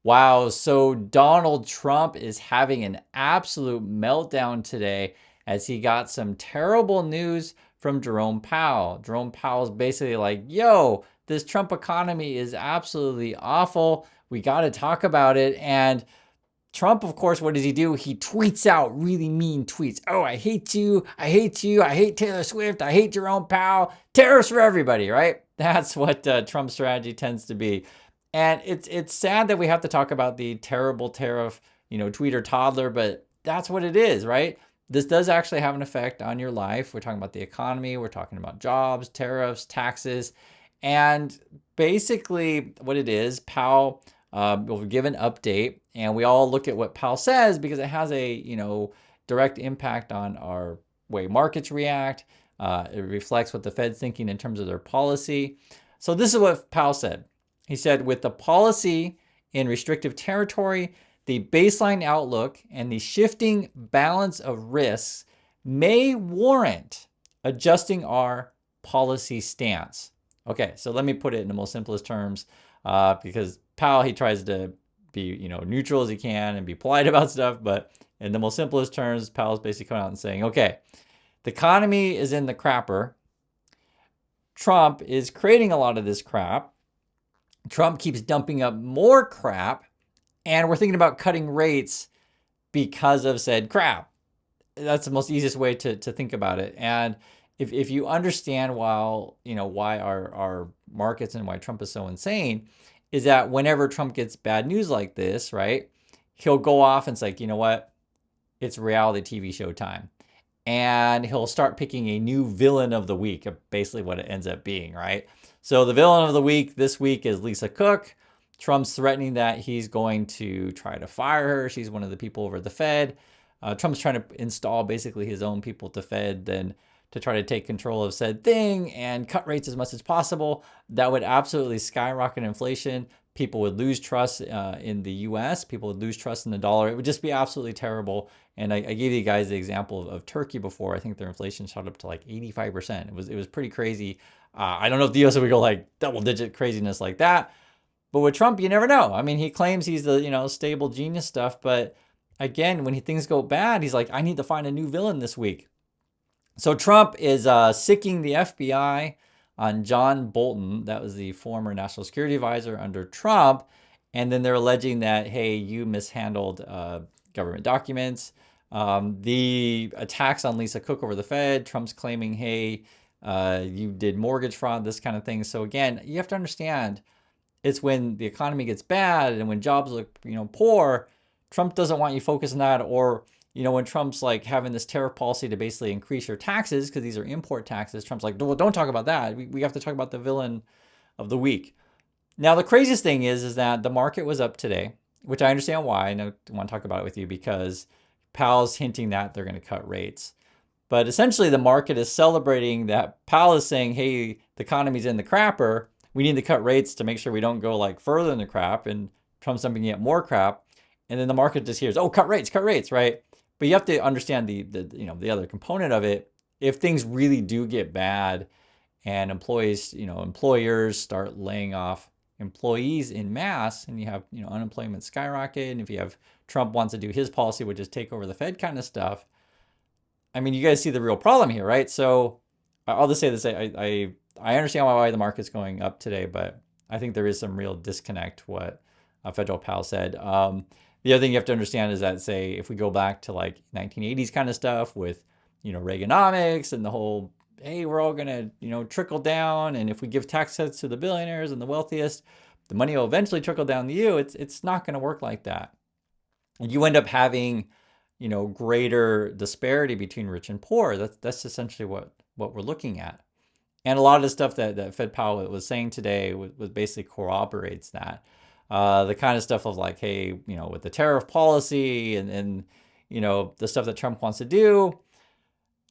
Wow, so Donald Trump is having an absolute meltdown today as he got some terrible news from Jerome Powell. Jerome Powell's basically like, yo, this Trump economy is absolutely awful. We got to talk about it. And Trump, of course, what does he do? He tweets out really mean tweets. Oh, I hate you. I hate you. I hate Taylor Swift. I hate Jerome Powell. Tariffs for everybody, right? That's what Trump's strategy tends to be. And it's sad that we have to talk about the terrible tariff, tweeter toddler, but that's what it is, right? This does actually have an effect on your life. We're talking about the economy. We're talking about jobs, tariffs, taxes. And basically what it is, Powell will give an update, and we all look at what Powell says because it has a direct impact on our way markets react. It reflects what the Fed's thinking in terms of their policy. So this is what Powell said. He said, with the policy in restrictive territory, the baseline outlook and the shifting balance of risks may warrant adjusting our policy stance. Okay, so let me put it in the most simplest terms, because Powell, he tries to be neutral as he can and be polite about stuff, but in the most simplest terms, Powell's basically coming out and saying, okay, the economy is in the crapper. Trump is creating a lot of this crap. Trump keeps dumping up more crap, and we're thinking about cutting rates because of said crap. That's the most easiest way to think about it. And if you understand why our markets and why Trump is so insane, is that whenever Trump gets bad news like this, right, he'll go off and say, you know what, it's reality TV show time. And he'll start picking a new villain of the week, basically what it ends up being, right? So the villain of the week this week is Lisa Cook. Trump's threatening that he's going to try to fire her. She's one of the people over at the Fed. Trump's trying to install basically his own people at the Fed then to try to take control of said thing and cut rates as much as possible. That would absolutely skyrocket inflation. People would lose trust in the US. People would lose trust in the dollar. It would just be absolutely terrible. And I gave you guys the example of Turkey before. I think their inflation shot up to like 85%. It was pretty crazy. I don't know if the US would go like double digit craziness like that. But with Trump, you never know. I mean, he claims he's the stable genius stuff. But again, when things go bad, he's like, I need to find a new villain this week. So Trump is sicking the FBI on John Bolton. That was the former national security advisor under Trump. And then they're alleging that, hey, you mishandled government documents. The attacks on Lisa Cook over the Fed, Trump's claiming, hey, you did mortgage fraud, this kind of thing. So again, you have to understand, it's when the economy gets bad and when jobs look poor, Trump doesn't want you focused on that. Or when Trump's like having this tariff policy to basically increase your taxes because these are import taxes, Trump's like, well, don't talk about that. We have to talk about the villain of the week. Now, the craziest thing is that the market was up today, which I understand why. I want to talk about it with you because Powell's hinting that they're going to cut rates. But essentially, the market is celebrating that Powell is saying, hey, the economy's in the crapper. We need to cut rates to make sure we don't go like further in the crap and Trump's dumping yet more crap. And then the market just hears, oh, cut rates, right? But you have to understand the other component of it. If things really do get bad and employers start laying off employees in mass and you have, unemployment skyrocket, and if you have Trump wants to do his policy, which is take over the Fed kind of stuff, I mean, you guys see the real problem here, right? So I'll just say this, I understand why the market's going up today, but I think there is some real disconnect what Federal Powell said. The other thing you have to understand is that, say, if we go back to like 1980s kind of stuff with, Reaganomics and the whole, hey, we're all going to, trickle down. And if we give tax cuts to the billionaires and the wealthiest, the money will eventually trickle down to you. It's not going to work like that. And you end up having, greater disparity between rich and poor. That's essentially what we're looking at. And a lot of the stuff that Fed Powell was saying today was basically corroborates that. The kind of stuff of like, hey, with the tariff policy and the stuff that Trump wants to do,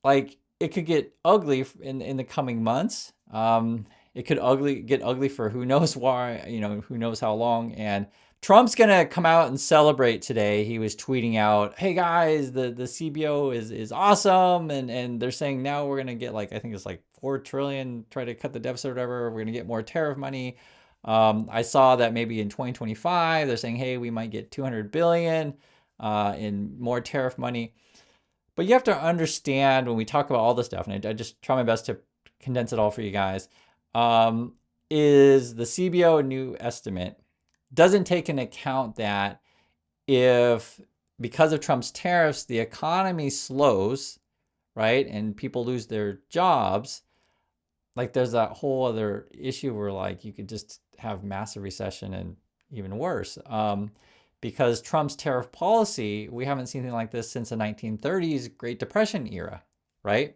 like it could get ugly in the coming months. It could get ugly for who knows why, who knows how long. And Trump's going to come out and celebrate today. He was tweeting out, hey guys, the CBO is awesome. And they're saying now we're going to get like, I think it's like 4 trillion, try to cut the deficit or whatever. We're going to get more tariff money. I saw that maybe in 2025 they're saying, hey, we might get 200 billion in more tariff money. But you have to understand when we talk about all this stuff, and I just try my best to condense it all for you guys, is the CBO new estimate doesn't take into account that if, because of Trump's tariffs, the economy slows, right, and people lose their jobs, like there's that whole other issue where like you could just have massive recession and even worse. Because Trump's tariff policy, we haven't seen anything like this since the 1930s Great Depression era, right?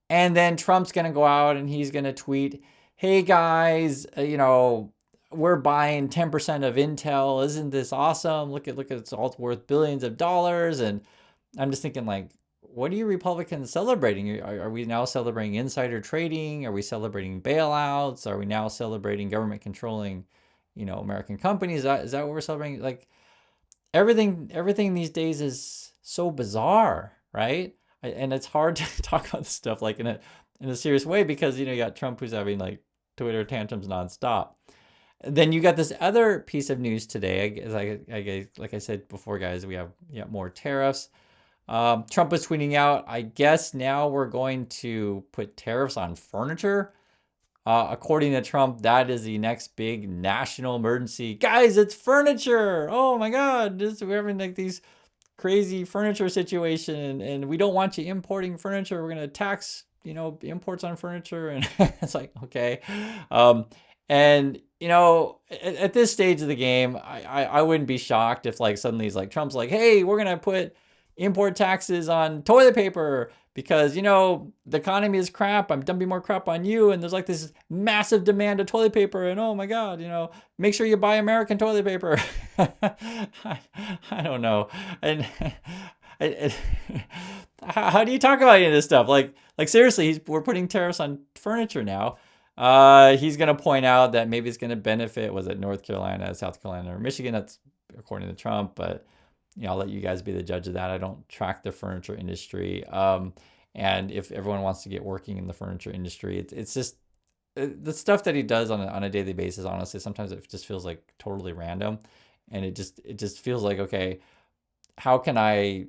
And then Trump's going to go out and he's going to tweet, hey guys, we're buying 10% of Intel. Isn't this awesome? Look at it's all worth billions of dollars. And I'm just thinking like, what are you Republicans celebrating? Are we now celebrating insider trading? Are we celebrating bailouts? Are we now celebrating government controlling, American companies? Is that what we're celebrating? Like everything these days is so bizarre, right? And it's hard to talk about this stuff like in a serious way because you got Trump who's having like Twitter tantrums nonstop. Then you got this other piece of news today. Like I said before, guys, we have more tariffs. Trump was tweeting out, I guess now we're going to put tariffs on furniture. According to Trump, that is the next big national emergency. Guys, it's furniture. Oh my God, we're having like these crazy furniture situation, and we don't want you importing furniture. We're gonna tax, imports on furniture, and it's like okay, and at this stage of the game, I wouldn't be shocked if like suddenly it's like Trump's like, hey, we're gonna put import taxes on toilet paper because the economy is crap. I'm dumping more crap on you, and there's like this massive demand of toilet paper, and oh my God, make sure you buy American toilet paper. I don't know, and how do you talk about any of this stuff? Like seriously, we're putting tariffs on furniture now. He's gonna point out that maybe it's gonna benefit, was it North Carolina, South Carolina, or Michigan? That's according to Trump, but I'll let you guys be the judge of that. I don't track the furniture industry. And if everyone wants to get working in the furniture industry, it's just the stuff that he does on a daily basis. Honestly, sometimes it just feels like totally random, and it just feels like, okay, how can I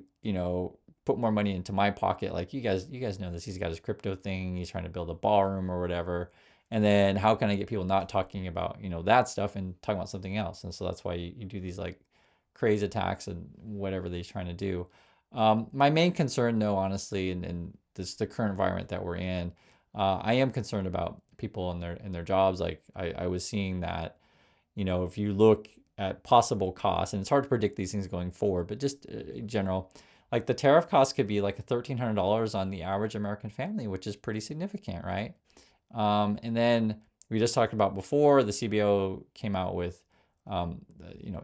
put more money into my pocket? Like you guys know this. He's got his crypto thing. He's trying to build a ballroom or whatever. And then how can I get people not talking about that stuff and talking about something else? And so that's why you do these like crazy attacks and whatever he's trying to do. My main concern, though, honestly, in the current environment that we're in, I am concerned about people in their jobs. Like I was seeing that, if you look at possible costs, and it's hard to predict these things going forward, but just in general, like the tariff cost could be like $1,300 on the average American family, which is pretty significant, right? And then we just talked about before, the CBO came out with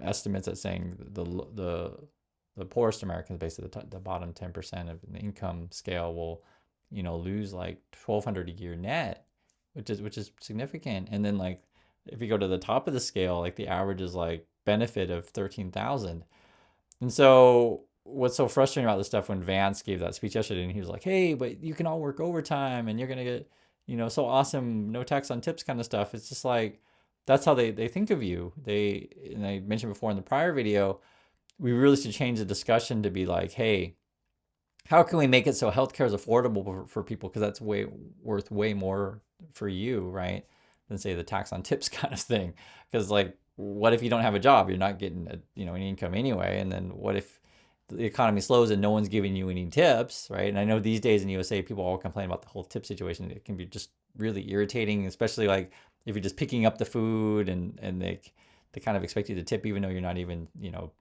estimates that saying the poorest Americans, basically the bottom 10% of the income scale, will lose like $1,200 a year net, which is significant. And then like if you go to the top of the scale, like the average is like benefit of 13,000. And so what's so frustrating about this stuff, when Vance gave that speech yesterday and he was like, hey, but you can all work overtime and you're gonna get so awesome, no tax on tips kind of stuff. It's just like, that's how they think of you. And I mentioned before in the prior video, we really should change the discussion to be like, hey, how can we make it so healthcare is affordable for people? Because that's worth way more for you, right? Than say the tax on tips kind of thing. Because like, what if you don't have a job? You're not getting any income anyway. And then what if the economy slows and no one's giving you any tips, right? And I know these days in USA, people all complain about the whole tip situation. It can be just really irritating, especially like if you're just picking up the food and they kind of expect you to tip even though you're not even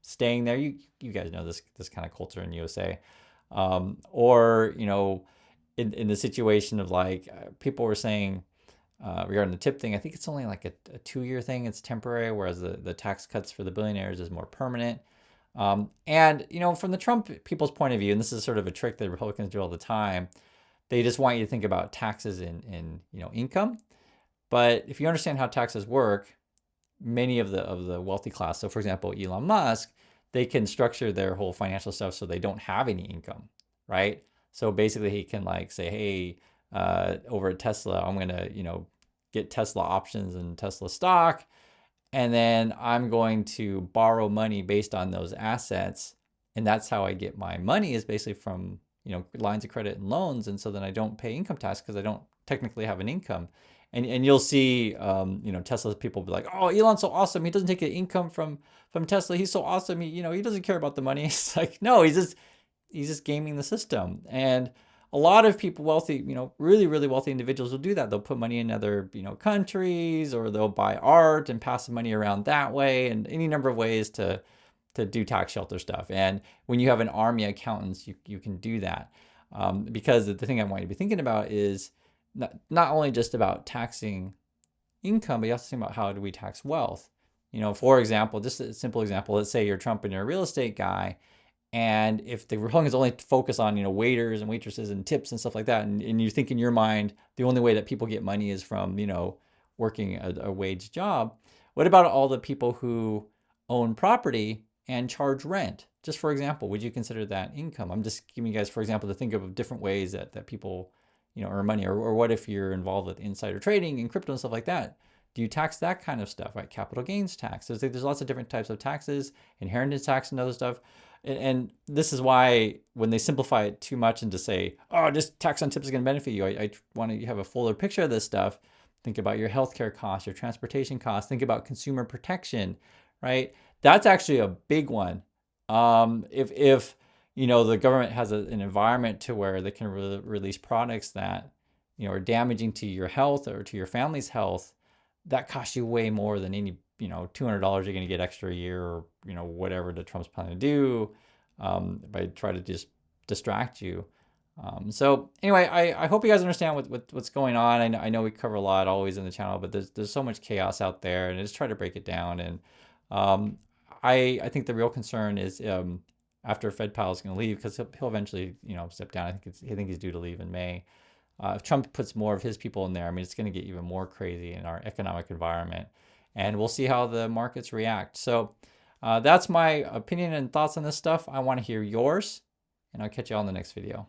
staying there. You guys know this kind of culture in USA, or in the situation of like people were saying regarding the tip thing. I think it's only like a 2-year thing. It's temporary, whereas the tax cuts for the billionaires is more permanent. And from the Trump people's point of view, and this is sort of a trick that Republicans do all the time, they just want you to think about taxes in income. But if you understand how taxes work, many of the wealthy class, so for example, Elon Musk, they can structure their whole financial stuff so they don't have any income, right? So basically he can like say, hey, over at Tesla, I'm going to, get Tesla options and Tesla stock. and then I'm going to borrow money based on those assets, and that's how I get my money, is basically from, lines of credit and loans. And so then I don't pay income tax because I don't technically have an income. And you'll see, Tesla people be like, oh, Elon's so awesome, he doesn't take an income from Tesla, he's so awesome, he doesn't care about the money. It's like, no, he's just gaming the system. And a lot of people, wealthy, really, really wealthy individuals will do that. They'll put money in other, countries, or they'll buy art and pass the money around that way, and any number of ways to do tax shelter stuff. And when you have an army of accountants, you can do that. Because the thing I want you to be thinking about is not only just about taxing income, but you have to think about how do we tax wealth. For example, just a simple example, let's say you're Trump and you're a real estate guy, and if the Republicans only focus on, waiters and waitresses and tips and stuff like that, and you think in your mind the only way that people get money is from, working a wage job, what about all the people who own property and charge rent? Just for example, would you consider that income? I'm just giving you guys, for example, to think of different ways that people, earn money. Or what if you're involved with insider trading and crypto and stuff like that? Do you tax that kind of stuff, right? Capital gains tax. There's lots of different types of taxes, inheritance tax and other stuff. And this is why when they simplify it too much and to say, oh, just tax on tips is going to benefit you, I want to have a fuller picture of this stuff. Think about your healthcare costs, your transportation costs. Think about consumer protection, right? That's actually a big one. If the government has an environment to where they can release products that are damaging to your health or to your family's health, that costs you way more than any $200 you're going to get extra a year, or whatever the Trump's planning to do, by try to just distract you. So anyway, I hope you guys understand what's going on. I know we cover a lot always in the channel, but there's so much chaos out there, and I just try to break it down. And I think the real concern is, after Fed Powell is going to leave, because he'll eventually step down. I think he's due to leave in May. If Trump puts more of his people in there, I mean, it's going to get even more crazy in our economic environment, and we'll see how the markets react. So that's my opinion and thoughts on this stuff. I want to hear yours, and I'll catch you all in the next video.